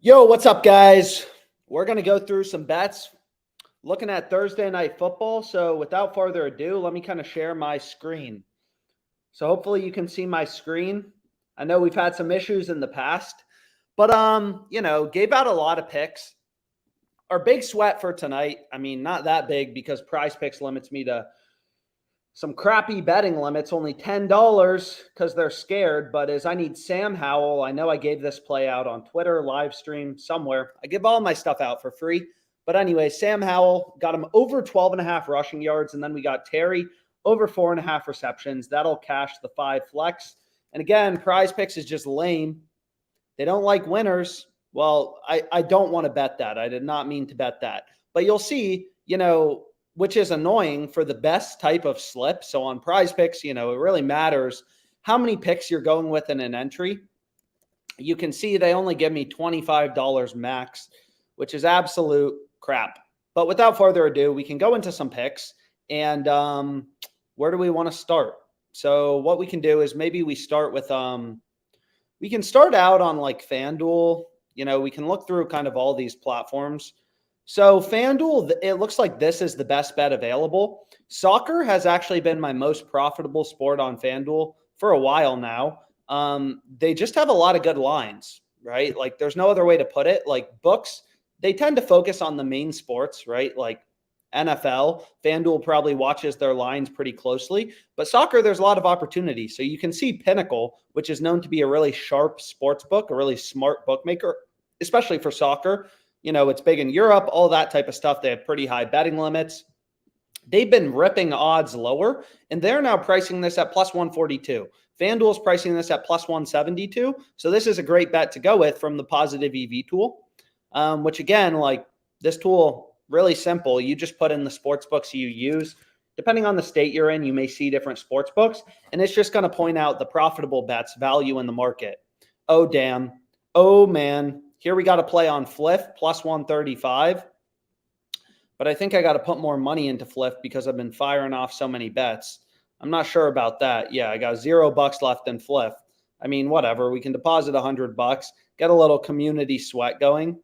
Yo, what's up, guys? We're going to go through some bets looking at Thursday night football. So without further ado, let me kind of share my screen. So hopefully you can see my screen. I know we've had some issues in the past, but gave out a lot of picks. Our big sweat for tonight, I mean, not that big because Prize Picks limits me to some crappy betting limits, only $10 because they're scared, but I need Sam Howell. I know I gave this play out on Twitter, live stream, somewhere. I give all my stuff out for free. But anyway, Sam Howell got him over 12.5 rushing yards, and then we got Terry over 4.5 receptions. That'll cash the 5 flex. And again, Prize Picks is just lame. They don't like winners. Well, I don't want to bet that. I did not mean to bet that. But you'll see, which is annoying for the best type of slip. So on Prize Picks, it really matters how many picks you're going with in an entry. You can see they only give me $25 max, which is absolute crap. But without further ado, we can go into some picks. And where do we want to start? So what we can do is maybe we start with we can start out on like FanDuel. We can look through kind of all these platforms. So FanDuel, it looks like this is the best bet available. Soccer has actually been my most profitable sport on FanDuel for a while now. They just have a lot of good lines, right? Like there's no other way to put it. Like books, they tend to focus on the main sports, right? Like NFL, FanDuel probably watches their lines pretty closely, but soccer, there's a lot of opportunity. So you can see Pinnacle, which is known to be a really sharp sports book, a really smart bookmaker, especially for soccer. It's big in Europe, all that type of stuff. They have pretty high betting limits. They've been ripping odds lower, and they're now pricing this at plus 142. FanDuel's pricing this at plus 172. So this is a great bet to go with from the positive EV tool, which again, like this tool, really simple. You just put in the sports books you use. Depending on the state you're in, you may see different sports books, and it's just going to point out the profitable bets, value in the market. Oh, damn. Oh, man. Here we got to play on Fliff, plus 135. But I think I got to put more money into Fliff because I've been firing off so many bets. I'm not sure about that. Yeah, I got $0 left in Fliff. I mean, whatever. We can deposit $100, get a little community sweat going.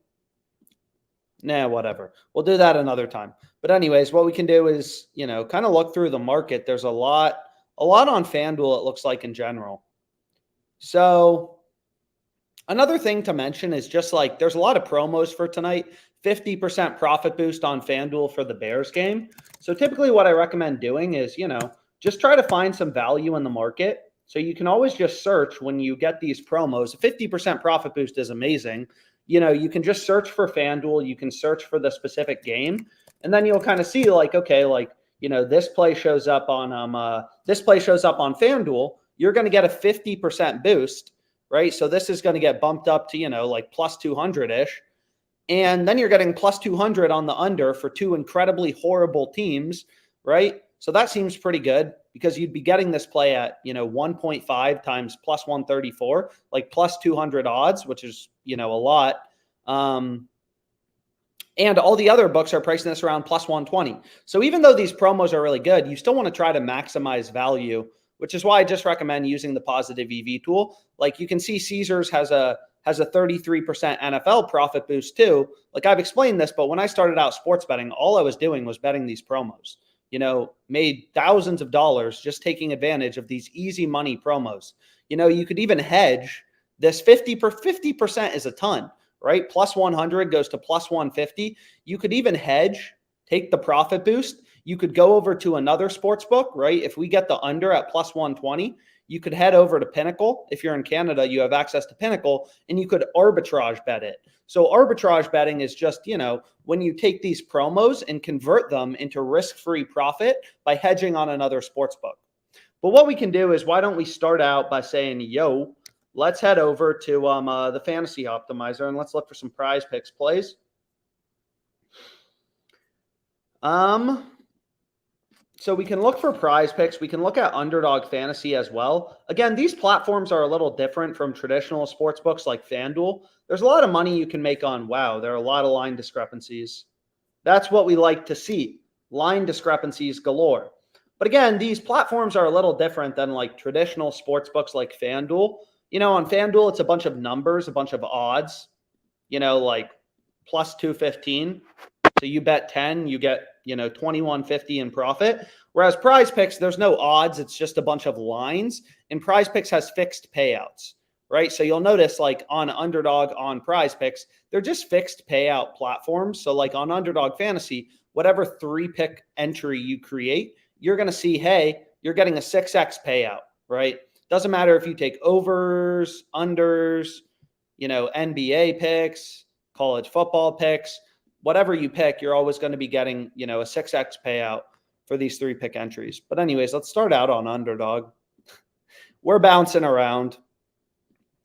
Nah, whatever. We'll do that another time. But anyways, what we can do is, kind of look through the market. There's a lot on FanDuel, it looks like in general. So another thing to mention is just like there's a lot of promos for tonight. 50% profit boost on FanDuel for the Bears game. So typically what I recommend doing is, just try to find some value in the market. So you can always just search when you get these promos. A 50% profit boost is amazing. You can just search for FanDuel. You can search for the specific game. And then you'll kind of see like, okay, like, this play shows up on FanDuel. You're going to get a 50% boost. Right? So this is going to get bumped up to, like plus 200-ish. And then you're getting plus 200 on the under for two incredibly horrible teams, right? So that seems pretty good because you'd be getting this play at, 1.5 times plus 134, like plus 200 odds, which is, a lot. And all the other books are pricing this around plus 120. So even though these promos are really good, you still want to try to maximize value, which is why I just recommend using the positive EV tool. Like you can see Caesars has a 33% NFL profit boost too. Like I've explained this, but when I started out sports betting, all I was doing was betting these promos, made thousands of dollars just taking advantage of these easy money promos. You could even hedge this 50% is a ton, right? Plus 100 goes to plus 150. You could even hedge, take the profit boost. You could go over to another sports book, right? If we get the under at plus 120, you could head over to Pinnacle. If you're in Canada, you have access to Pinnacle, and you could arbitrage bet it. So arbitrage betting is just, when you take these promos and convert them into risk-free profit by hedging on another sports book. But what we can do is, why don't we start out by saying, yo, let's head over to the Fantasy Optimizer, and let's look for some Prize Picks plays. So we can look for Prize Picks. We can look at Underdog Fantasy as well. Again, these platforms are a little different from traditional sports books like FanDuel. There's a lot of money you can make on, wow, there are a lot of line discrepancies. That's what we like to see, line discrepancies galore. But again, these platforms are a little different than like traditional sports books like FanDuel. On FanDuel, it's a bunch of numbers, a bunch of odds. like plus 215. So you bet 10, you get, 2150 in profit. Whereas Prize Picks, there's no odds. It's just a bunch of lines. And Prize Picks has fixed payouts, right? So you'll notice like on Underdog, on Prize Picks, they're just fixed payout platforms. So like on Underdog Fantasy, whatever 3-pick entry you create, you're going to see, hey, you're getting a 6x payout, right? Doesn't matter if you take overs, unders, NBA picks, college football picks, whatever you pick, you're always going to be getting, a 6x payout for these 3-pick entries. But anyways, let's start out on Underdog. We're bouncing around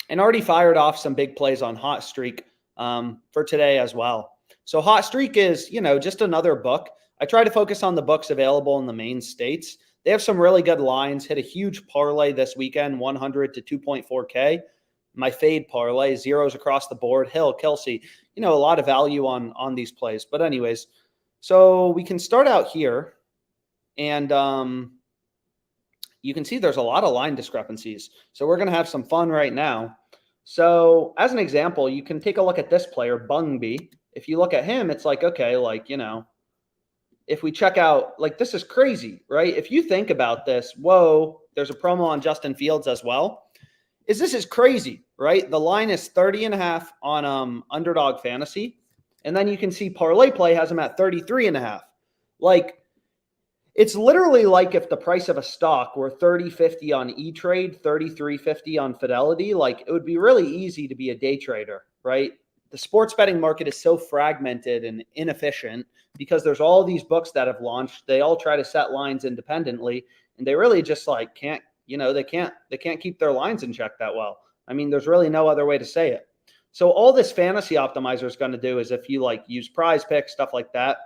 and already fired off some big plays on Hot Streak for today as well. So Hot Streak is, just another book. I try to focus on the books available in the main states. They have some really good lines. Hit a huge parlay this weekend, 100 to 2.4K. My fade parlay, zeros across the board. Hill, Kelsey, a lot of value on these plays. But anyways, so we can start out here. And you can see there's a lot of line discrepancies. So we're going to have some fun right now. So as an example, you can take a look at this player, Bungby. If you look at him, it's like, okay, like, if we check out, like, this is crazy, right? If you think about this, whoa, there's a promo on Justin Fields as well. This is crazy, right? The line is 30.5 on Underdog Fantasy. And then you can see ParlayPlay has him at 33.5. Like, it's literally like if the price of a stock were 30.50 on E-Trade, 33.50 on Fidelity, like it would be really easy to be a day trader, right? The sports betting market is so fragmented and inefficient because there's all these books that have launched. They all try to set lines independently, and they really just like can't, they can't keep their lines in check that well. I mean, there's really no other way to say it. So all this fantasy optimizer is going to do is if you like use Prize Picks, stuff like that,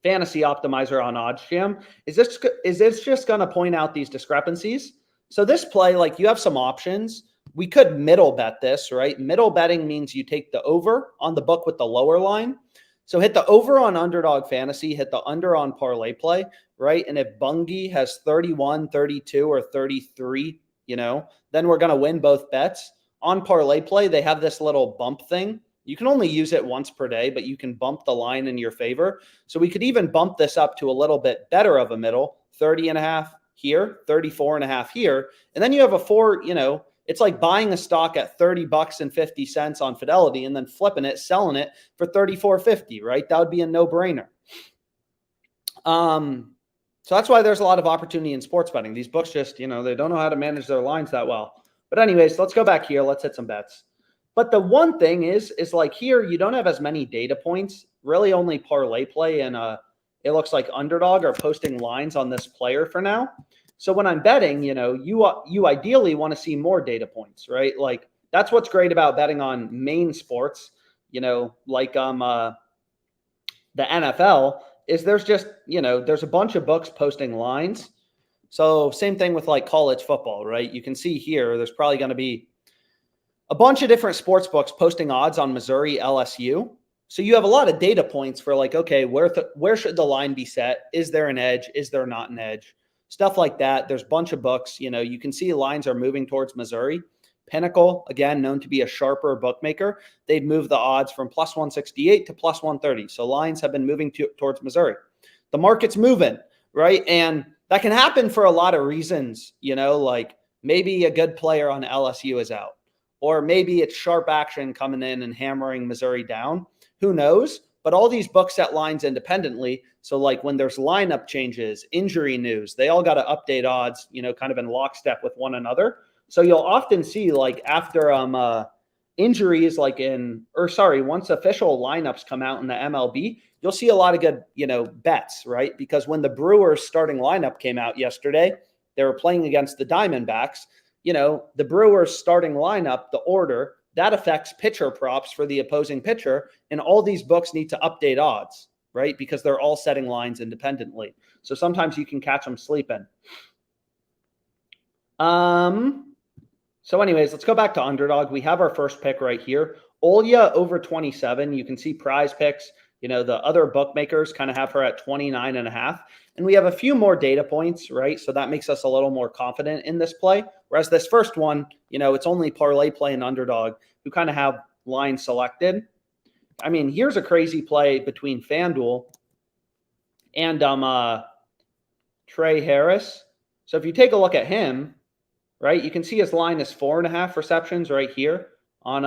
fantasy optimizer on OddsJam, is this just going to point out these discrepancies? So this play, like you have some options. We could middle bet this, right? Middle betting means you take the over on the book with the lower line. So hit the over on Underdog Fantasy, hit the under on ParlayPlay, right? And if Bungie has 31, 32, or 33, then we're going to win both bets. On ParlayPlay, they have this little bump thing. You can only use it once per day, but you can bump the line in your favor. So we could even bump this up to a little bit better of a middle, 30.5 here, 34.5 here. And then you have a 4, it's like buying a stock at $30.50 on Fidelity and then flipping it, selling it for $34.50, right? That would be a no-brainer. So that's why there's a lot of opportunity in sports betting. These books just, they don't know how to manage their lines that well. But anyways, let's go back here. Let's hit some bets. But the one thing is like here, you don't have as many data points. Really only ParlayPlay and it looks like Underdog are posting lines on this player for now. So when I'm betting, you ideally want to see more data points, right? Like that's what's great about betting on main sports, like the NFL, is there's just, there's a bunch of books posting lines. So same thing with like college football, right? You can see here, there's probably going to be a bunch of different sports books posting odds on Missouri, LSU. So you have a lot of data points for like, okay, where should the line be set? Is there an edge? Is there not an edge? Stuff like that. There's a bunch of books. You can see lines are moving towards Missouri. Pinnacle, again, known to be a sharper bookmaker. They'd move the odds from plus 168 to plus 130. So lines have been moving towards Missouri. The market's moving, right? And that can happen for a lot of reasons, like maybe a good player on LSU is out, or maybe it's sharp action coming in and hammering Missouri down. Who knows? But all these books set lines independently. So like when there's lineup changes, injury news, they all got to update odds, kind of in lockstep with one another. So you'll often see like after injuries, once official lineups come out in the MLB, you'll see a lot of good, bets, right? Because when the Brewers starting lineup came out yesterday, they were playing against the Diamondbacks. The Brewers starting lineup, the order, that affects pitcher props for the opposing pitcher. And all these books need to update odds, right? Because they're all setting lines independently. So sometimes you can catch them sleeping. So anyways, let's go back to Underdog. We have our first pick right here. Olya over 27. You can see Prize Picks. The other bookmakers kind of have her at 29.5. And we have a few more data points, right? So that makes us a little more confident in this play. Whereas this first one, it's only ParlayPlay and Underdog who kind of have line selected. I mean, here's a crazy play between FanDuel and Trey Harris. So if you take a look at him, right, you can see his line is 4.5 receptions right here on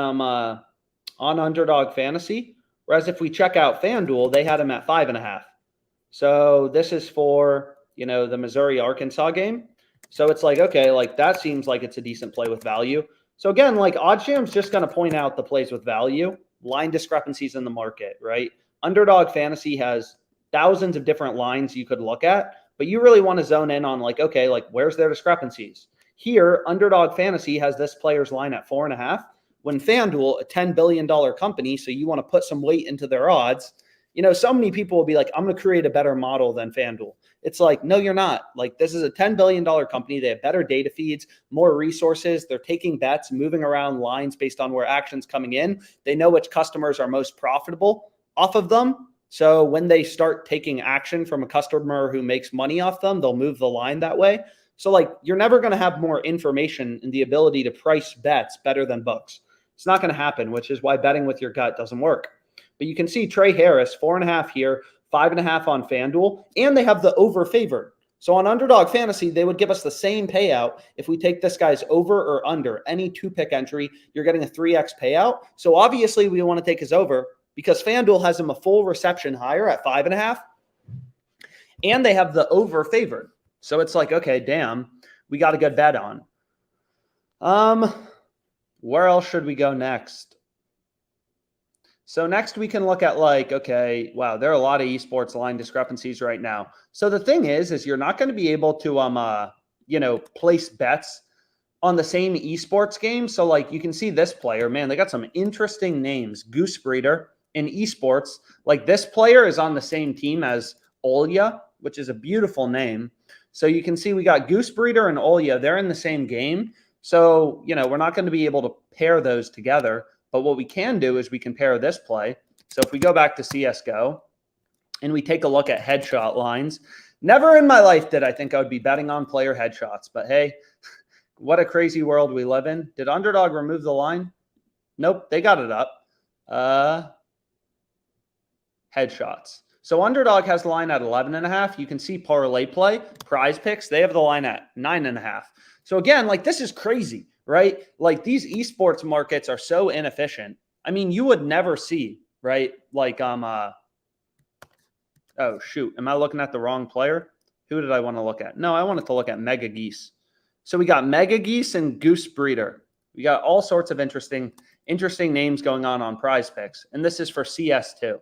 Underdog Fantasy. Whereas if we check out FanDuel, they had him at 5.5. So this is for, the Missouri-Arkansas game. So it's like, okay, like that seems like it's a decent play with value. So again, like OddsJam's just going to point out the plays with value, line discrepancies in the market, right? Underdog Fantasy has thousands of different lines you could look at, but you really want to zone in on like, okay, like where's their discrepancies? Here, Underdog Fantasy has this player's line at 4.5. When FanDuel, a $10 billion company, so you want to put some weight into their odds, so many people will be like, I'm going to create a better model than FanDuel. It's like, no, you're not. Like, this is a $10 billion company. They have better data feeds, more resources. They're taking bets, moving around lines based on where action's coming in. They know which customers are most profitable off of them. So when they start taking action from a customer who makes money off them, they'll move the line that way. So like, you're never going to have more information and the ability to price bets better than books. It's not going to happen, which is why betting with your gut doesn't work. But you can see Trey Harris, 4.5 here, 5.5 on FanDuel, and they have the over favored. So on Underdog Fantasy, they would give us the same payout if we take this guy's over or under. Any 2-pick entry, you're getting a 3x payout. So obviously we want to take his over because FanDuel has him a full reception higher at 5.5, and they have the over favored. So it's like, okay, damn, we got a good bet on. Where else should we go next? So next we can look at like, okay, wow, there are a lot of esports line discrepancies right now. So the thing is you're not going to be able to, place bets on the same esports game. So like you can see this player, man, they got some interesting names. Goose Breeder in esports. Like this player is on the same team as Olya, which is a beautiful name. So you can see we got Goose Breeder and Olya. They're in the same game. So, we're not going to be able to pair those together. But what we can do is we can pair this play. So if we go back to CSGO and we take a look at headshot lines, never in my life did I think I would be betting on player headshots. But hey, what a crazy world we live in. Did Underdog remove the line? Nope, they got it up. Headshots. So Underdog has the line at 11.5. You can see ParlayPlay, Prize Picks, they have the line at 9.5. So again, like this is crazy, right? Like these esports markets are so inefficient. I mean, you would never see, right? Like, oh shoot, am I looking at the wrong player? Who did I want to look at? No, I wanted to look at Mega Geese. So we got Mega Geese and Goose Breeder. We got all sorts of interesting names going on Prize Picks. And this is for CS2.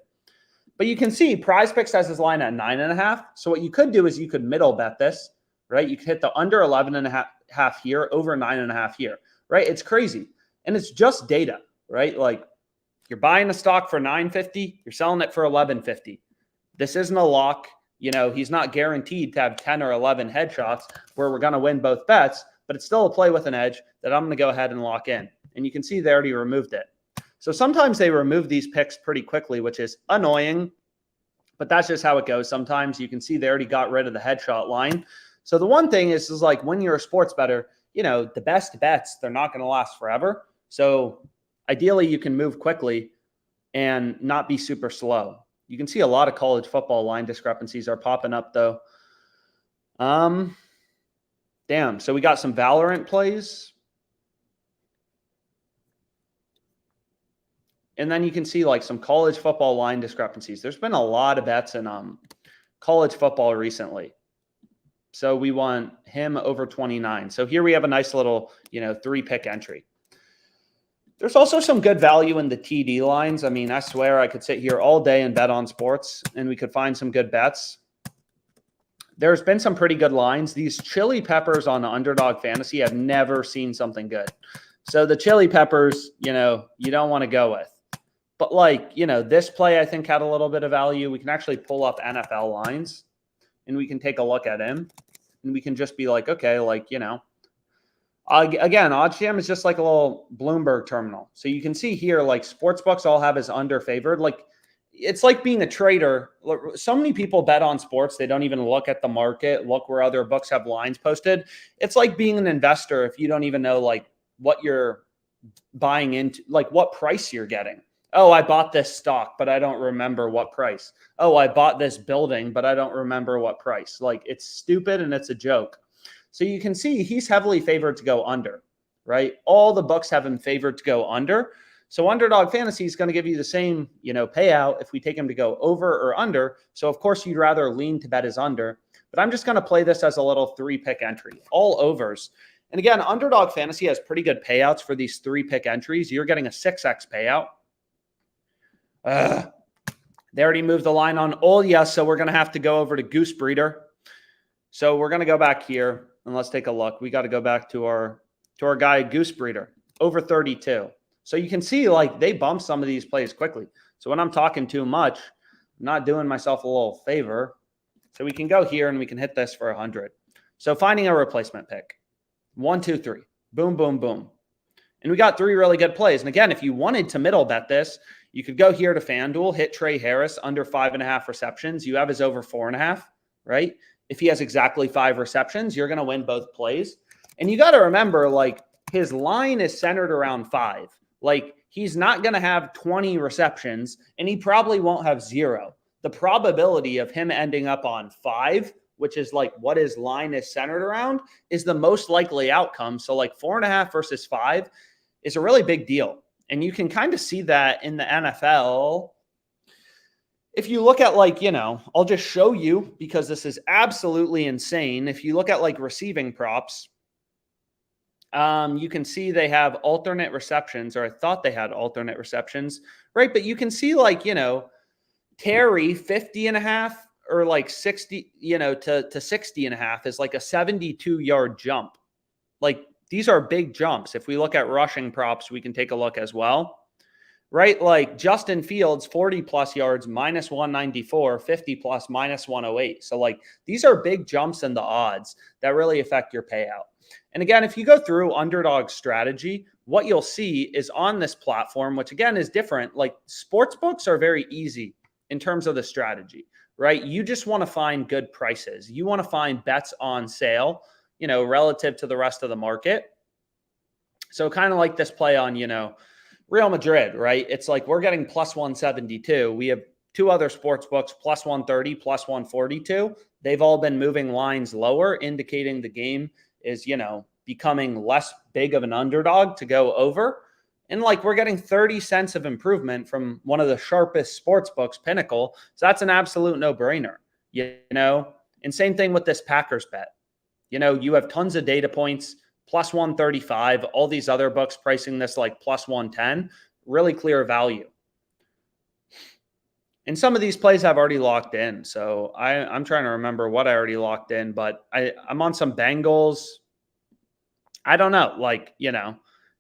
But you can see Prize Picks has his line at 9.5. So what you could do is you could middle bet this, right? You could hit the under 11.5 here, over 9.5 here, right? It's crazy. And it's just data, right? Like you're buying a stock for $9.50, you're selling it for $11.50. This isn't a lock. He's not guaranteed to have 10 or 11 headshots where we're going to win both bets, but it's still a play with an edge that I'm going to go ahead and lock in. And you can see they already removed it. So sometimes they remove these picks pretty quickly, which is annoying, but that's just how it goes. Sometimes you can see they already got rid of the headshot line. So the one thing is like when you're a sports bettor, the best bets, they're not going to last forever. So ideally you can move quickly and not be super slow. You can see a lot of college football line discrepancies are popping up though. Damn. So we got some Valorant plays. And then you can see like some college football line discrepancies. There's been a lot of bets in college football recently. So we want him over 29. So here we have a nice little, 3-pick entry. There's also some good value in the TD lines. I mean, I swear I could sit here all day and bet on sports and we could find some good bets. There's been some pretty good lines. These chili peppers on the Underdog Fantasy, I've never seen something good. So the chili peppers, you don't want to go with. But like, this play I think had a little bit of value. We can actually pull up NFL lines and we can take a look at him and we can just be like, okay, like, again, OddsJam is just like a little Bloomberg terminal. So you can see here, like sportsbooks all have his under favored. Like it's like being a trader. So many people bet on sports. They don't even look at the market, look where other books have lines posted. It's like being an investor if you don't even know like what your buying into, like what price you're getting. Oh, I bought this stock, but I don't remember what price. Oh, I bought this building, but I don't remember what price. Like, it's stupid and it's a joke. So you can see he's heavily favored to go under, right? All the books have him favored to go under. So Underdog Fantasy is going to give you the same, payout if we take him to go over or under. So of course you'd rather lean to bet his under, but I'm just going to play this as a little 3-pick entry, all overs. And again, Underdog Fantasy has pretty good payouts for these 3-pick entries. You're getting a 6x payout. They already moved the line on Olya, so we're going to have to go over to Goose Breeder. So we're going to go back here, and let's take a look. We got to go back to our guy, Goose Breeder, over 32. So you can see, like, they bump some of these plays quickly. So when I'm talking too much, I'm not doing myself a little favor. So we can go here, and we can hit this for 100. So finding a replacement pick. 1, 2, 3. Boom, boom, boom. And we got 3 really good plays. And again, if you wanted to middle bet this, you could go here to FanDuel, hit Trey Harris under 5.5 receptions. You have his over 4.5, right? If he has exactly 5 receptions, you're going to win both plays. And you got to remember, like, his line is centered around 5. Like, he's not going to have 20 receptions, and he probably won't have 0. The probability of him ending up on 5, which is like what his line is centered around, is the most likely outcome. So like 4.5 versus 5 is a really big deal. And you can kind of see that in the NFL. If you look at, like, I'll just show you because this is absolutely insane. If you look at like receiving props, you can see they have alternate receptions, or I thought they had alternate receptions, right? But you can see, like, Terry 50.5 or like 60, to 60.5 is like a 72-yard jump. Like, these are big jumps. If we look at rushing props, we can take a look as well, right? Like Justin Fields, 40+ yards, minus 194, 50+ minus 108. So like, these are big jumps in the odds that really affect your payout. And again, if you go through Underdog strategy, what you'll see is on this platform, which again is different, like sports books are very easy in terms of the strategy, right? You just want to find good prices. You want to find bets on sale, relative to the rest of the market. So kind of like this play on, Real Madrid, right? It's like we're getting plus 172. We have 2 other sports books, plus 130, plus 142. They've all been moving lines lower, indicating the game is, becoming less big of an underdog to go over. And like, we're getting 30 cents of improvement from one of the sharpest sports books, Pinnacle. So that's an absolute no-brainer, And same thing with this Packers bet. You have tons of data points, plus 135, all these other books pricing this like plus 110, really clear value. And some of these plays I've already locked in. So I'm trying to remember what I already locked in, but I'm on some Bengals. I don't know, like,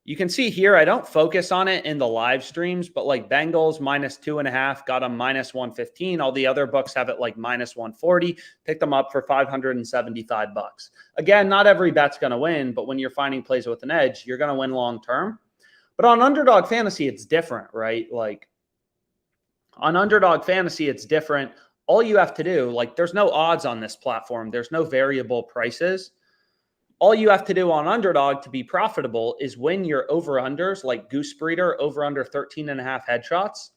you can see here, I don't focus on it in the live streams, but like Bengals minus 2.5, got them minus 115. All the other books have it like minus 140. Pick them up for $575. Again, not every bet's going to win, but when you're finding plays with an edge, you're going to win long term. But on Underdog Fantasy, it's different, right? Like on Underdog Fantasy, it's different. All you have to do, like, there's no odds on this platform. There's no variable prices. All you have to do on Underdog to be profitable is win your over-unders, like Goose Breeder, over-under 13.5 headshots,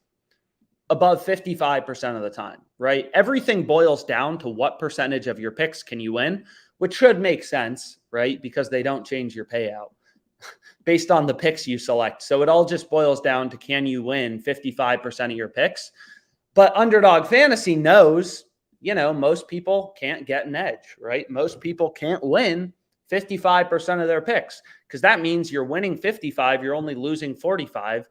above 55% of the time, right? Everything boils down to what percentage of your picks can you win, which should make sense, right? Because they don't change your payout based on the picks you select. So it all just boils down to, can you win 55% of your picks? But Underdog Fantasy knows, most people can't get an edge, right? Most people can't win 55% of their picks, because that means you're winning 55, you're only losing 45%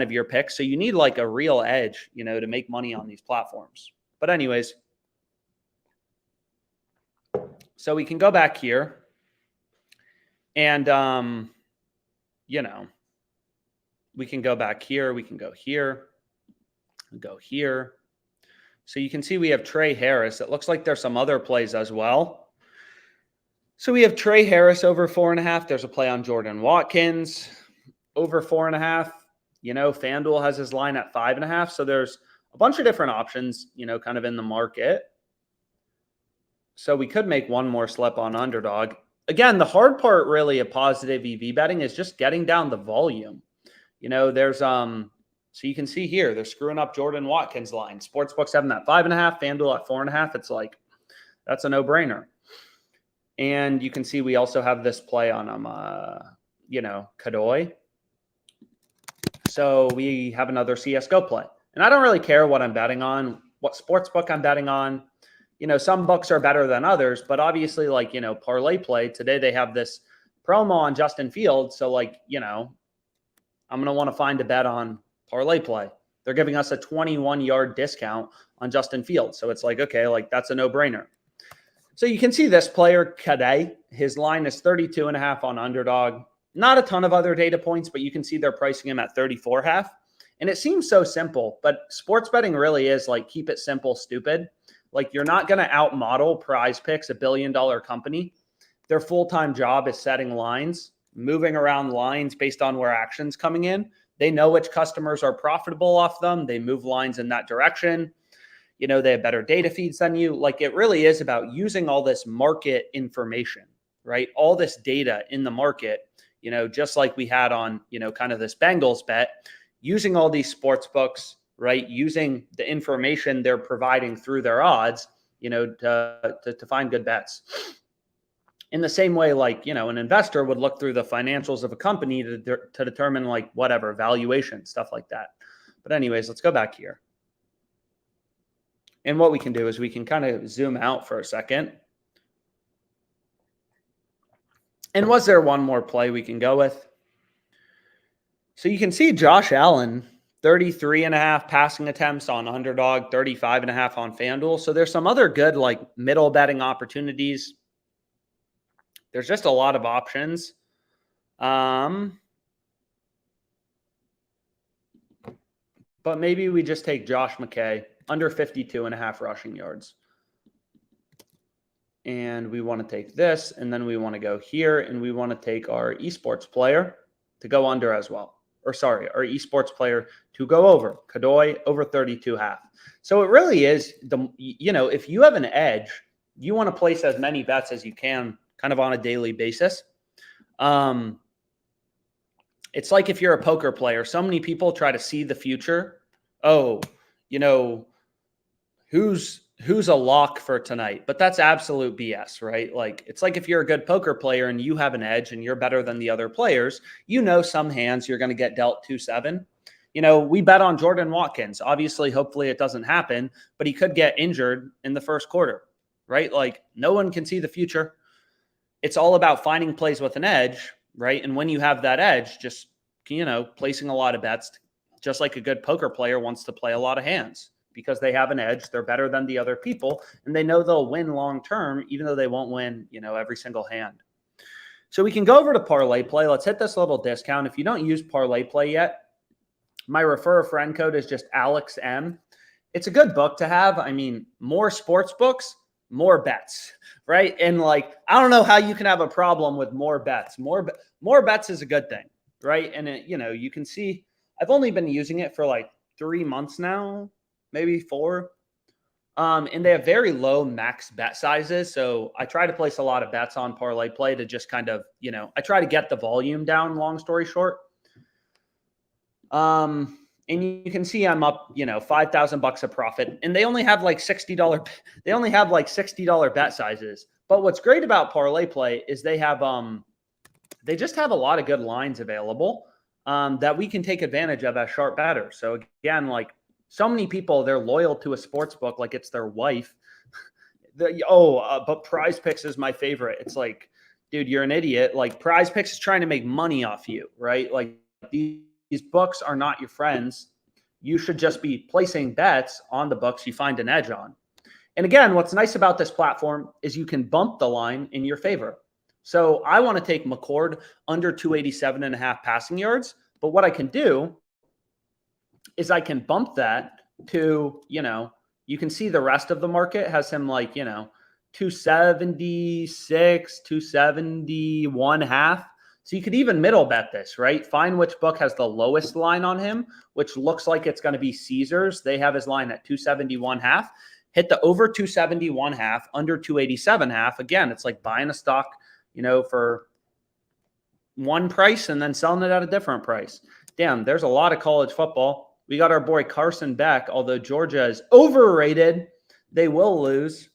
of your picks. So you need like a real edge, to make money on these platforms. But anyways, so we can go back here and, we can go back here, we can go here, go here. So you can see we have Trey Harris. It looks like there's some other plays as well. So we have Trey Harris over 4.5. There's a play on Jordan Watkins over 4.5. FanDuel has his line at 5.5. So there's a bunch of different options, kind of in the market. So we could make one more slip on Underdog. again, the hard part really of positive EV betting is just getting down the volume. There's so you can see here, they're screwing up Jordan Watkins' line. Sportsbooks have them at 5.5, FanDuel at 4.5. It's like, that's a no-brainer. And you can see we also have this play on Kadoy. So we have another CSGO play. And I don't really care what I'm betting on, what sportsbook I'm betting on. Some books are better than others, but obviously, like, ParlayPlay, today they have this promo on Justin Fields. So, like, I'm going to want to find a bet on ParlayPlay. They're giving us a 21-yard discount on Justin Fields. So it's like, okay, like, that's a no-brainer. So you can see this player, Kaday, his line is 32.5 on Underdog. Not a ton of other data points, but you can see they're pricing him at 34.5. And it seems so simple, but sports betting really is like, keep it simple, stupid. Like, you're not going to outmodel Prize Picks, a billion-dollar company. Their full-time job is setting lines, moving around lines based on where action's coming in. They know which customers are profitable off them. They move lines in that direction. They have better data feeds than you. Like, it really is about using all this market information, right? All this data in the market, just like we had on, kind of this Bengals bet, using all these sports books, right? Using the information they're providing through their odds, to find good bets. In the same way, like, an investor would look through the financials of a company to determine, like, whatever, valuation, stuff like that. But anyways, let's go back here. And what we can do is we can kind of zoom out for a second. And was there one more play we can go with? So you can see Josh Allen, 33.5 passing attempts on Underdog, 35.5 on FanDuel. So there's some other good, like, middle betting opportunities. There's just a lot of options. But maybe we just take Josh McKay, under 52.5 rushing yards. And we want to take this, and then we want to go here, and we want to take our esports player to go under as well. Or sorry, our esports player to go over. Kadoy, over 32.5. So it really is, if you have an edge, you want to place as many bets as you can kind of on a daily basis. It's like if you're a poker player, so many people try to see the future. Oh, who's a lock for tonight? But that's absolute BS, right? Like, it's like if you're a good poker player and you have an edge and you're better than the other players, some hands you're going to get dealt 2-7. We bet on Jordan Watkins. Obviously, hopefully it doesn't happen, but he could get injured in the first quarter, right? Like, no one can see the future. It's all about finding plays with an edge, right? And when you have that edge, just, placing a lot of bets, just like a good poker player wants to play a lot of hands because they have an edge. They're better than the other people, and they know they'll win long-term, even though they won't win, every single hand. So we can go over to ParlayPlay. Let's hit this little discount. If you don't use ParlayPlay yet, my refer a friend code is just ALEXM. It's a good book to have. I mean, more sports books, more bets, right? And like, I don't know how you can have a problem with more bets. More bets is a good thing, right? And you can see I've only been using it for like 3 months now, maybe 4. And they have very low max bet sizes. So I try to place a lot of bets on ParlayPlay to just kind of, I try to get the volume down, long story short. And you can see I'm up, $5,000 of profit, and they only have like $60. They only have like $60 bet sizes. But what's great about ParlayPlay is they have, they just have a lot of good lines available that we can take advantage of as sharp bettors. So again, like, so many people, they're loyal to a sports book like it's their wife. But Prize Picks is my favorite. It's like, dude, you're an idiot. Like, Prize Picks is trying to make money off you, right? Like, these books are not your friends. You should just be placing bets on the books you find an edge on. And again, what's nice about this platform is you can bump the line in your favor. So I want to take McCord under 287.5 passing yards. But what I can do is I can bump that to, you can see the rest of the market has him like, 276, 271.5. So you could even middle bet this, right? Find which book has the lowest line on him, which looks like it's going to be Caesars. They have his line at 271.5. Hit the over 271.5, under 287.5. Again, it's like buying a stock, for one price and then selling it at a different price. Damn, there's a lot of college football. We got our boy Carson Beck, although Georgia is overrated. They will lose.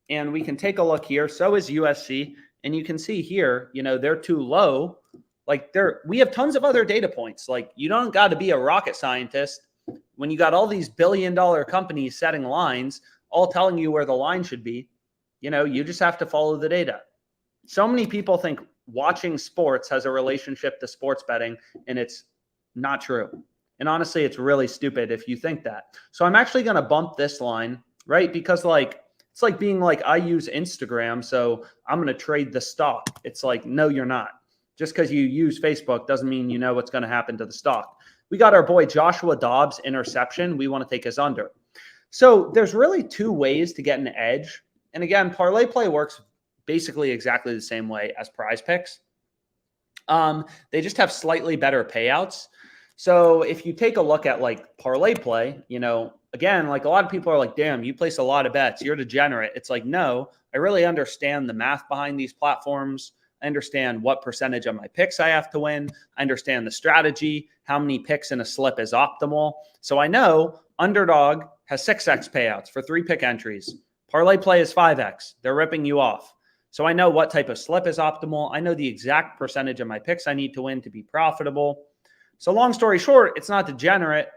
And we can take a look here. So is USC. And you can see here, they're too low. Like we have tons of other data points. Like you don't got to be a rocket scientist when you got all these billion-dollar companies setting lines, all telling you where the line should be. You just have to follow the data. So many people think watching sports has a relationship to sports betting, and it's not true. And honestly, it's really stupid if you think that. So I'm actually going to bump this line, right? Because it's like being like, I use Instagram, so I'm going to trade the stock. It's like, no, you're not. Just because you use Facebook doesn't mean you know what's going to happen to the stock. We got our boy Joshua Dobbs interception. We want to take his under. So there's really two ways to get an edge. And again, ParlayPlay works basically exactly the same way as Prize Picks. They just have slightly better payouts. So if you take a look at like ParlayPlay, again, like a lot of people are like, damn, you place a lot of bets, you're degenerate. It's like, no, I really understand the math behind these platforms. I understand what percentage of my picks I have to win. I understand the strategy, how many picks in a slip is optimal. So I know Underdog has 6x payouts for 3-pick entries. ParlayPlay is 5x. They're ripping you off. So I know what type of slip is optimal. I know the exact percentage of my picks I need to win to be profitable. So long story short, it's not degenerate.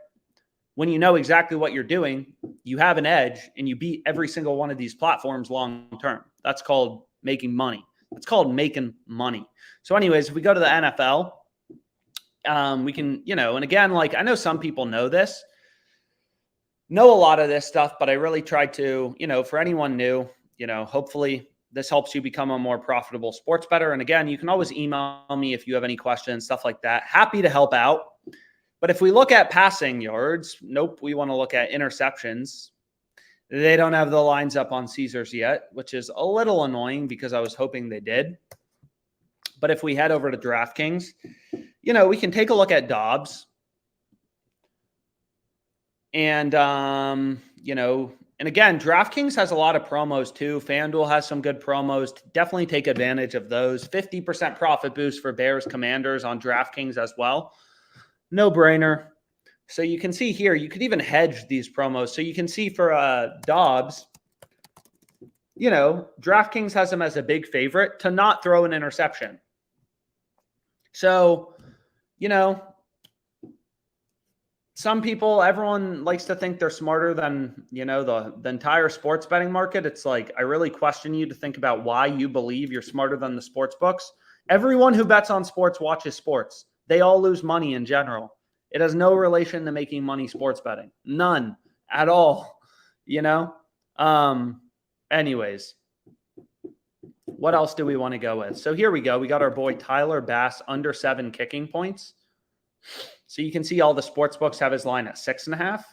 When you know exactly what you're doing, you have an edge and you beat every single one of these platforms long term. That's called making money. It's called making money. So anyways, if we go to the NFL, we can, and again, like I know some people know a lot of this stuff, but I really tried to, for anyone new, hopefully this helps you become a more profitable sports bettor. And again, you can always email me if you have any questions, stuff like that. Happy to help out. But if we look at passing yards, nope, we want to look at interceptions. They don't have the lines up on Caesars yet, which is a little annoying because I was hoping they did. But if we head over to DraftKings, we can take a look at Dobbs. And, and again, DraftKings has a lot of promos too. FanDuel has some good promos. Definitely take advantage of those. 50% profit boost for Bears Commanders on DraftKings as well. No brainer. So you can see here, you could even hedge these promos. So you can see for Dobbs, DraftKings has him as a big favorite to not throw an interception. So, some people, everyone likes to think they're smarter than, the entire sports betting market. It's like, I really question you to think about why you believe you're smarter than the sports books. Everyone who bets on sports watches sports. They all lose money in general. It has no relation to making money sports betting. None at all, Anyways, what else do we want to go with? So here we go. We got our boy Tyler Bass under 7 kicking points. So you can see all the sports books have his line at 6.5.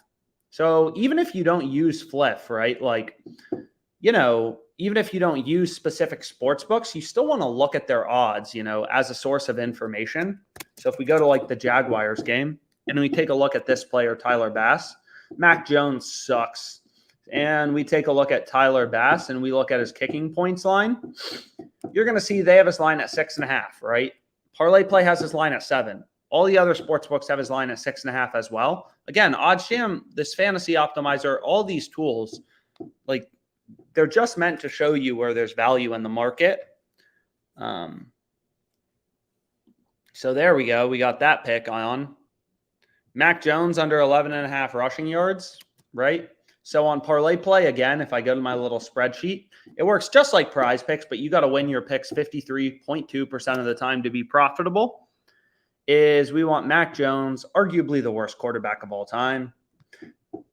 So even if you don't use Fliff, right? Like, even if you don't use specific sports books, you still want to look at their odds, as a source of information. So if we go to like the Jaguars game and we take a look at this player, Tyler Bass, Mac Jones sucks. And we take a look at Tyler Bass and we look at his kicking points line. You're going to see they have his line at 6.5, right? ParlayPlay has his line at 7. All the other sports books have his line at 6.5 as well. Again, OddsJam, this fantasy optimizer, all these tools, like they're just meant to show you where there's value in the market. So there we go. We got that pick on. Mac Jones under 11.5 rushing yards, right? So on ParlayPlay, again, if I go to my little spreadsheet, it works just like Prize Picks, but you got to win your picks 53.2% of the time to be profitable. We want Mac Jones, arguably the worst quarterback of all time.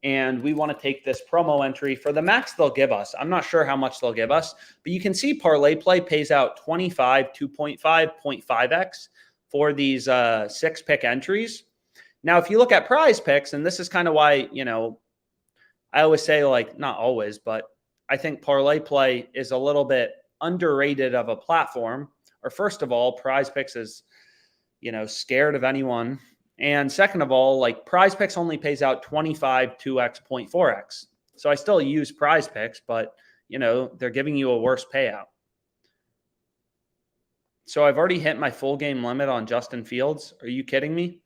And we want to take this promo entry for the max they'll give us. I'm not sure how much they'll give us, but you can see ParlayPlay pays out 25, 2.5, 0.5x for these 6-pick entries. Now, if you look at Prize Picks, and this is kind of why, I always say, like, not always, but I think ParlayPlay is a little bit underrated of a platform. Or first of all, Prize Picks is, scared of anyone. And second of all, like Prize Picks only pays out 25, 2x, 0.4x. So I still use Prize Picks, but, they're giving you a worse payout. So I've already hit my full game limit on Justin Fields. Are you kidding me?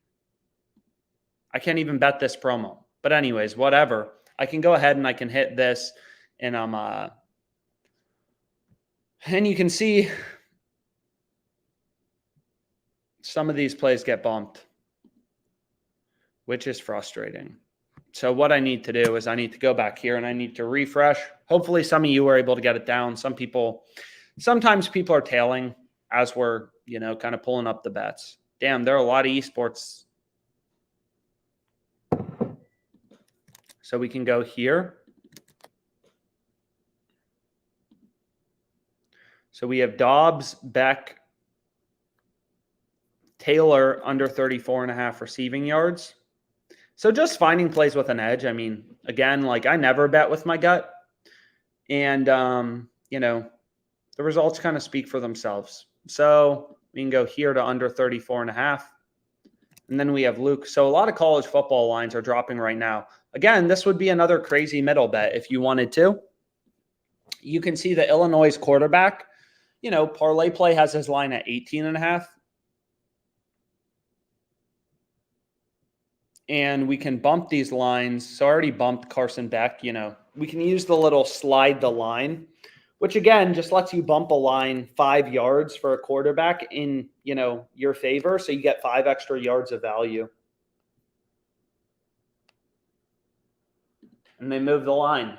I can't even bet this promo. But anyways, whatever. I can go ahead and I can hit this, and and you can see some of these plays get bumped, which is frustrating. So what I need to do is I need to go back here and I need to refresh. Hopefully some of you were able to get it down. Sometimes people are tailing as we're, kind of pulling up the bets. Damn, there are a lot of esports. So we can go here. So we have Dobbs, Beck, Taylor under 34.5 receiving yards. So just finding plays with an edge. I mean, again, like I never bet with my gut. And, the results kind of speak for themselves. So we can go here to under 34.5. And then we have Luke. So a lot of college football lines are dropping right now. Again, this would be another crazy middle bet if you wanted to. You can see the Illinois quarterback. ParlayPlay has his line at 18.5. And we can bump these lines. So I already bumped Carson Beck. We can use the little slide the line, which again just lets you bump a line 5 yards for a quarterback in, your favor. So you get 5 extra yards of value. And they move the line.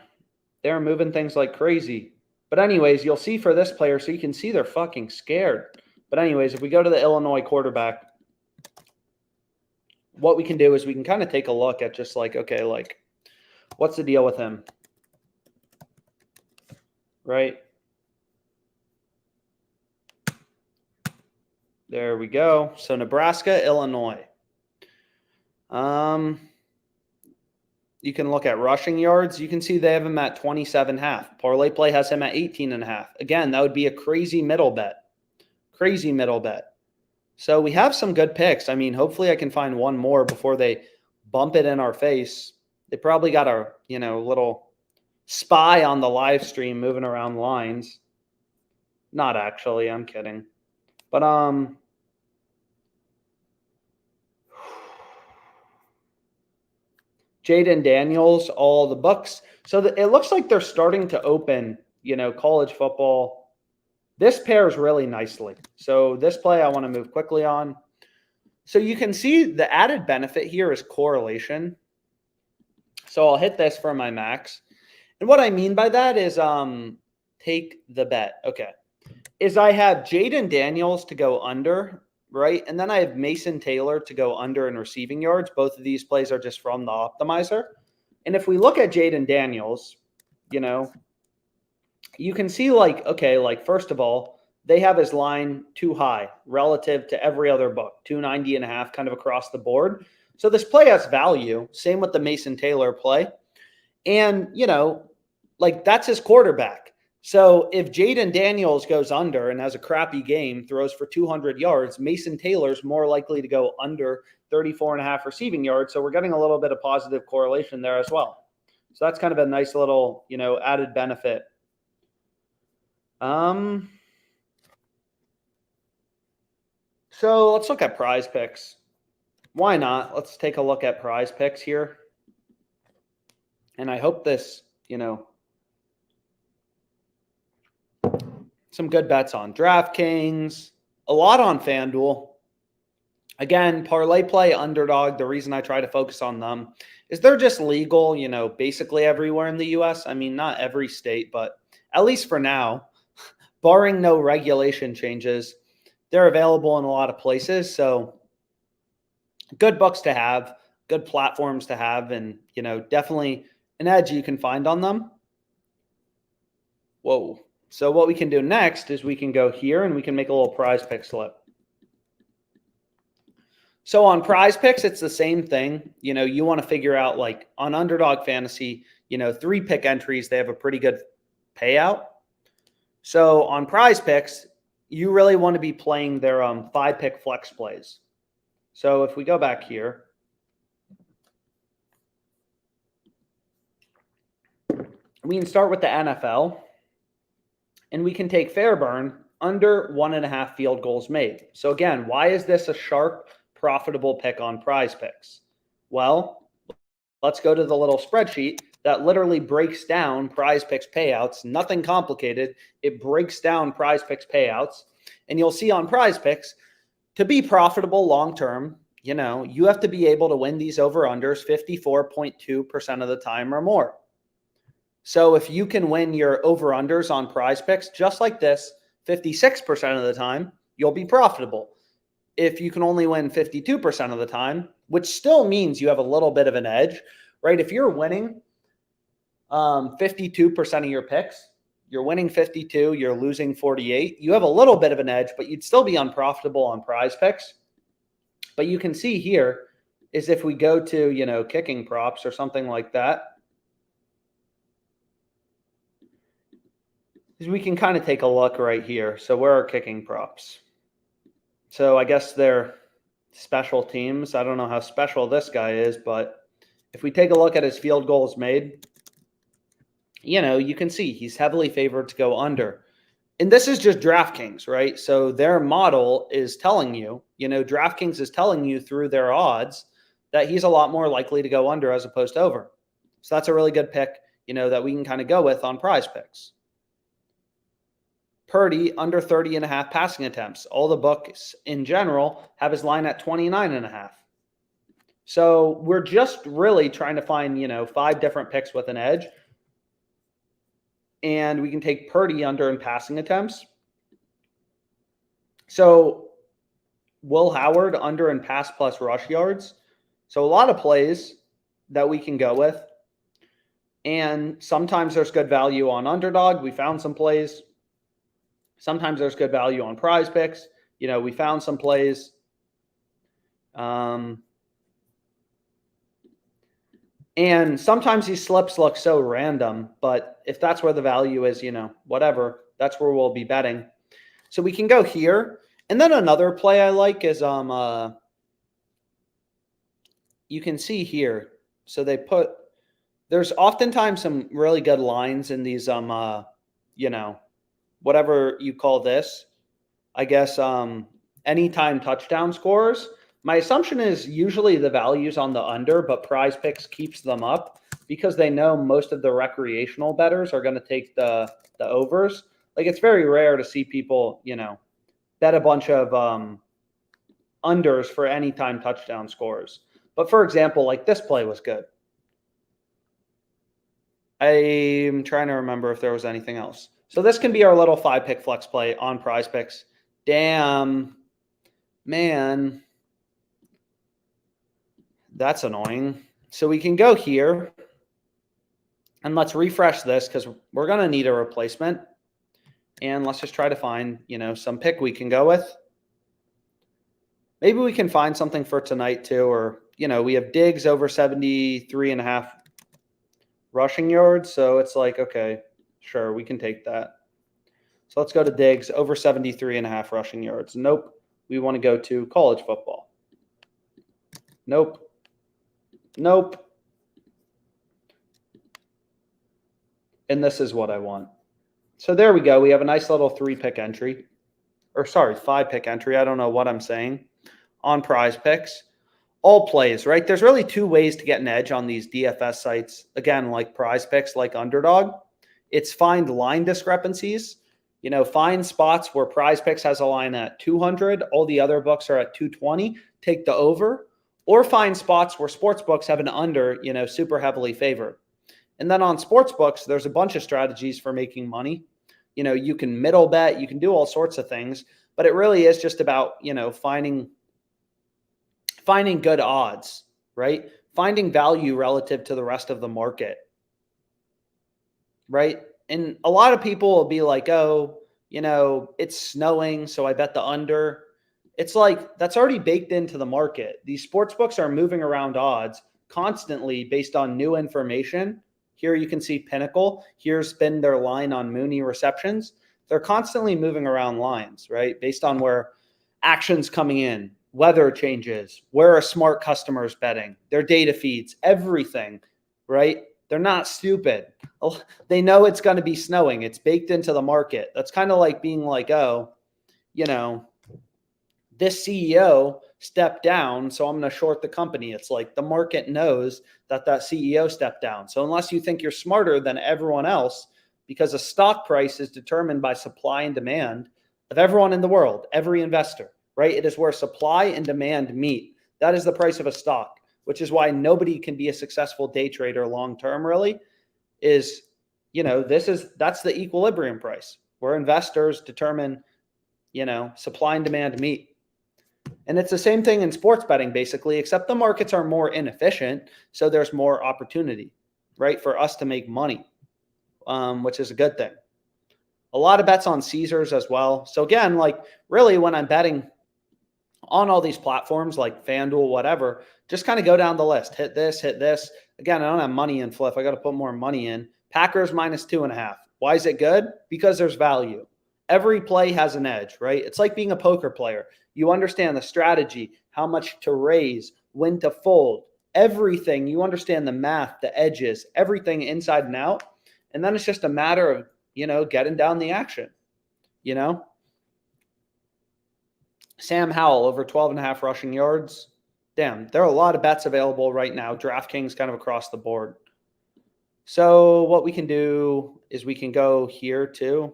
They're moving things like crazy. But anyways, you'll see for this player, so you can see they're fucking scared. But anyways, if we go to the Illinois quarterback, what we can do is we can kind of take a look at just like, okay, like what's the deal with him? Right? There we go. So Nebraska, Illinois. You can look at rushing yards. You can see they have him at 27.5. ParlayPlay has him at 18.5. Again, that would be a crazy middle bet. Crazy middle bet. So we have some good picks. I mean, hopefully I can find one more before they bump it in our face. They probably got a, little spy on the live stream moving around lines. Not actually, I'm kidding. But Jaden Daniels, all the books. So it looks like they're starting to open, college football. This pairs really nicely. So this play I want to move quickly on. So you can see the added benefit here is correlation. So I'll hit this for my max. And what I mean by that is take the bet. Okay. Is I have Jaden Daniels to go under, right? And then I have Mason Taylor to go under in receiving yards. Both of these plays are just from the optimizer. And if we look at Jaden Daniels, you can see first of all, they have his line too high relative to every other book, 290.5 kind of across the board. So this play has value. Same with the Mason Taylor play. And, that's his quarterback. So if Jaden Daniels goes under and has a crappy game, throws for 200 yards, Mason Taylor's more likely to go under 34.5 receiving yards. So we're getting a little bit of positive correlation there as well. So that's kind of a nice little, added benefit. So let's look at prize picks. Why not? Let's take a look at prize picks here. And I hope this, some good bets on DraftKings, a lot on FanDuel. Again, ParlayPlay, Underdog, the reason I try to focus on them is they're just legal, basically everywhere in the U.S. I mean, not every state, but at least for now, barring no regulation changes, they're available in a lot of places. So good books to have, good platforms to have, and, definitely an edge you can find on them. Whoa. So what we can do next is we can go here and we can make a little prize pick slip. So on prize picks, it's the same thing. You want to figure out like on Underdog Fantasy, 3 pick entries, they have a pretty good payout. So on prize picks, you really want to be playing their 5 pick flex plays. So if we go back here, we can start with the NFL and we can take Fairburn under 1.5 field goals made. So again, why is this a sharp, profitable pick on Prize Picks? Well, let's go to the little spreadsheet that literally breaks down Prize Picks payouts. Nothing complicated. It breaks down Prize Picks payouts. And you'll see on Prize Picks, to be profitable long-term, you have to be able to win these over-unders 54.2% of the time or more. So if you can win your over-unders on Prize Picks just like this 56% of the time, you'll be profitable. If you can only win 52% of the time, which still means you have a little bit of an edge, right? If you're winning 52% of your picks, you're winning 52, you're losing 48, you have a little bit of an edge, but you'd still be unprofitable on Prize Picks. But you can see here is if we go to, kicking props or something like that, we can kind of take a look right here. So where are kicking props? So I guess they're special teams. I don't know how special this guy is, but if we take a look at his field goals made, you can see he's heavily favored to go under. And this is just DraftKings, right? So their model is telling you, DraftKings is telling you through their odds that he's a lot more likely to go under as opposed to over. So that's a really good pick, that we can kind of go with on Prize Picks. Purdy under 30.5 passing attempts. All the books in general have his line at 29.5. So we're just really trying to find, 5 different picks with an edge. And we can take Purdy under in passing attempts. So Will Howard under in pass plus rush yards. So a lot of plays that we can go with. And sometimes there's good value on Underdog. We found some plays. Sometimes there's good value on Prize Picks. We found some plays. And sometimes these slips look so random, but if that's where the value is, whatever, that's where we'll be betting. So we can go here. And then another play I like is you can see here. So there's oftentimes some really good lines in these whatever you call this, I guess, anytime touchdown scores. My assumption is usually the values on the under, but Prize Picks keeps them up because they know most of the recreational bettors are going to take the overs. Like, it's very rare to see people, bet a bunch of unders for anytime touchdown scores. But for example, like this play was good. I'm trying to remember if there was anything else. So this can be our little 5-pick flex play on Prize Picks. Damn, man, that's annoying. So we can go here and let's refresh this because we're going to need a replacement. And let's just try to find, some pick we can go with. Maybe we can find something for tonight too, or, we have Diggs over 73.5 rushing yards. So it's like, okay, sure, we can take that. So let's go to Diggs over 73.5 rushing yards. Nope. We want to go to college football. Nope. Nope. And this is what I want. So there we go. We have a nice little 5-pick entry. I don't know what I'm saying on Prize Picks. All plays, right? There's really 2 ways to get an edge on these DFS sites. Again, like Prize Picks, like Underdog. It's find line discrepancies. Find spots where Prize Picks has a line at 200. All the other books are at 220. Take the over. Or find spots where sports books have an under, super heavily favored. And then on sports books, there's a bunch of strategies for making money. You can middle bet, you can do all sorts of things, but it really is just about, finding good odds, right? Finding value relative to the rest of the market, right? And a lot of people will be like, oh, it's snowing, so I bet the under. It's like that's already baked into the market. These sports books are moving around odds constantly based on new information. Here you can see Pinnacle. Here's been their line on Mooney receptions. They're constantly moving around lines, right? Based on where action's coming in, weather changes, where are smart customers betting, their data feeds, everything, right? They're not stupid. They know it's going to be snowing. It's baked into the market. That's kind of like being like, oh, this CEO stepped down, so I'm going to short the company. It's like the market knows that CEO stepped down. So unless you think you're smarter than everyone else, because a stock price is determined by supply and demand of everyone in the world, every investor, right? It is where supply and demand meet. That is the price of a stock, which is why nobody can be a successful day trader long-term, really, that's the equilibrium price where investors determine, supply and demand meet. And it's the same thing in sports betting, basically, except the markets are more inefficient. So there's more opportunity, right, for us to make money, which is a good thing. A lot of bets on Caesars as well. So again, like really when I'm betting on all these platforms like FanDuel, whatever, just kind of go down the list. Hit this, hit this. Again, I don't have money in Flip. I got to put more money in. Packers -2.5. Why is it good? Because there's value. Every play has an edge, right? It's like being a poker player. You understand the strategy, how much to raise, when to fold, everything. You understand the math, the edges, everything inside and out. And then it's just a matter of, getting down the action, Sam Howell over 12.5 rushing yards. Damn, there are a lot of bets available right now. DraftKings kind of across the board. So what we can do is we can go here too.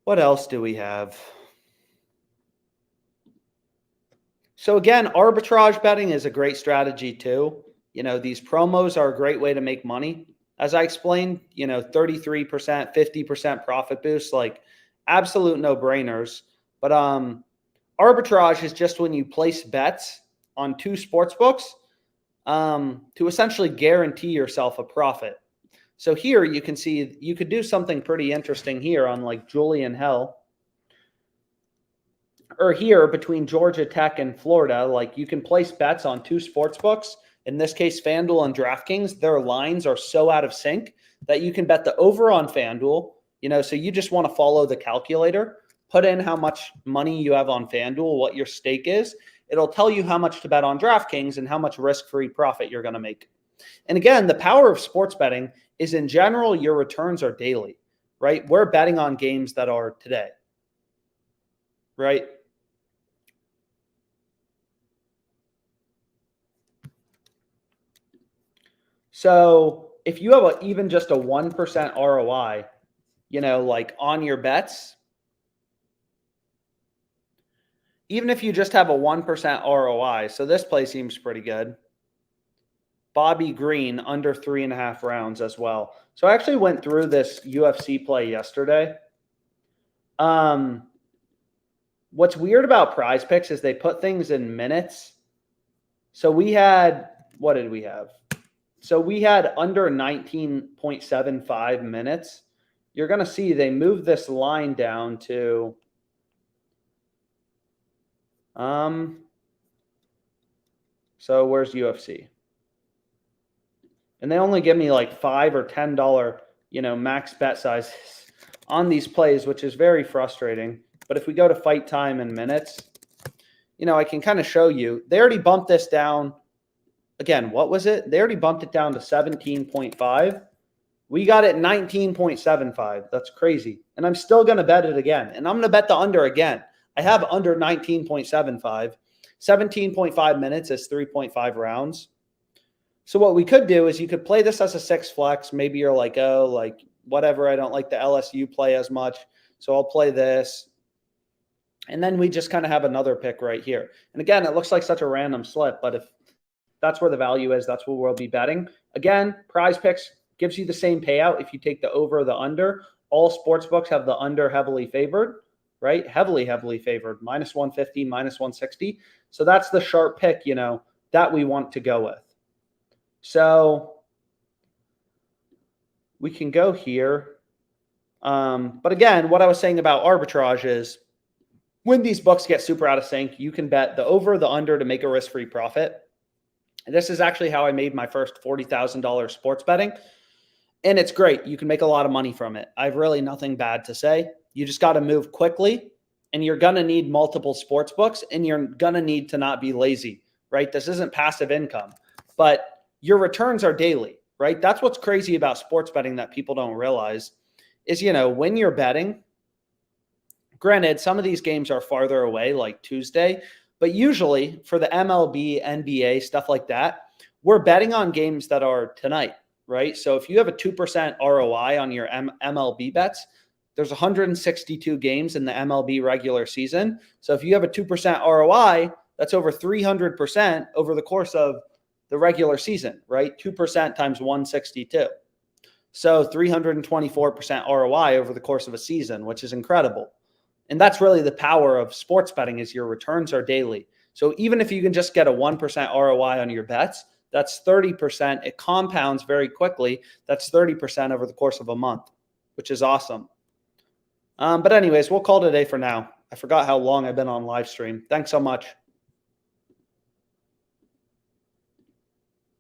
What else do we have? So again, arbitrage betting is a great strategy too. These promos are a great way to make money. As I explained, 33%, 50% profit boost, like absolute no-brainers. But arbitrage is just when you place bets on two sports books to essentially guarantee yourself a profit. So here you can see you could do something pretty interesting here on like Julian Hill. Or here between Georgia Tech and Florida, like you can place bets on two sports books. In this case, FanDuel and DraftKings, their lines are so out of sync that you can bet the over on FanDuel. So you just want to follow the calculator, put in how much money you have on FanDuel, what your stake is. It'll tell you how much to bet on DraftKings and how much risk-free profit you're going to make. And again, the power of sports betting is in general, your returns are daily, right? We're betting on games that are today, right? So if you have even just a 1% ROI, like on your bets, even if you just have a 1% ROI, so this play seems pretty good. Bobby Green under 3.5 rounds as well. So I actually went through this UFC play yesterday. What's weird about Prize Picks is they put things in minutes. So we had, what did we have? So we had under 19.75 minutes. You're going to see they moved this line down to so where's UFC? And they only give me like $5 or $10, max bet sizes on these plays, which is very frustrating. But if we go to fight time in minutes, I can kind of show you. They already bumped this down. Again, what was it? They already bumped it down to 17.5. We got it 19.75. That's crazy. And I'm still going to bet it again. And I'm going to bet the under again. I have under 19.75. 17.5 minutes is 3.5 rounds. So what we could do is you could play this as a 6 flex. Maybe you're like, oh, like whatever. I don't like the LSU play as much. So I'll play this. And then we just kind of have another pick right here. And again, it looks like such a random slip, but if that's where the value is, that's where we'll be betting. Again, Prize Picks gives you the same payout if you take the over or the under. All sports books have the under heavily favored, right? Heavily favored, -150, -160. So that's the sharp pick, that we want to go with. So we can go here. But again, what I was saying about arbitrage is when these books get super out of sync, you can bet the over, the under to make a risk-free profit. And this is actually how I made my first $40,000 sports betting. And it's great. You can make a lot of money from it. I have really nothing bad to say. You just got to move quickly, and you're going to need multiple sports books, and you're going to need to not be lazy, right? This isn't passive income. But your returns are daily, right? That's what's crazy about sports betting that people don't realize is, when you're betting, granted, some of these games are farther away, like Tuesday, but usually for the MLB, NBA, stuff like that, we're betting on games that are tonight, right? So if you have a 2% ROI on your MLB bets, there's 162 games in the MLB regular season. So if you have a 2% ROI, that's over 300% over the course of the regular season, right? 2% times 162. So 324% ROI over the course of a season, which is incredible. And that's really the power of sports betting is your returns are daily. So even if you can just get a 1% ROI on your bets, that's 30%. It compounds very quickly. That's 30% over the course of a month, which is awesome. But anyways, we'll call it a day for now. I forgot how long I've been on live stream. Thanks so much.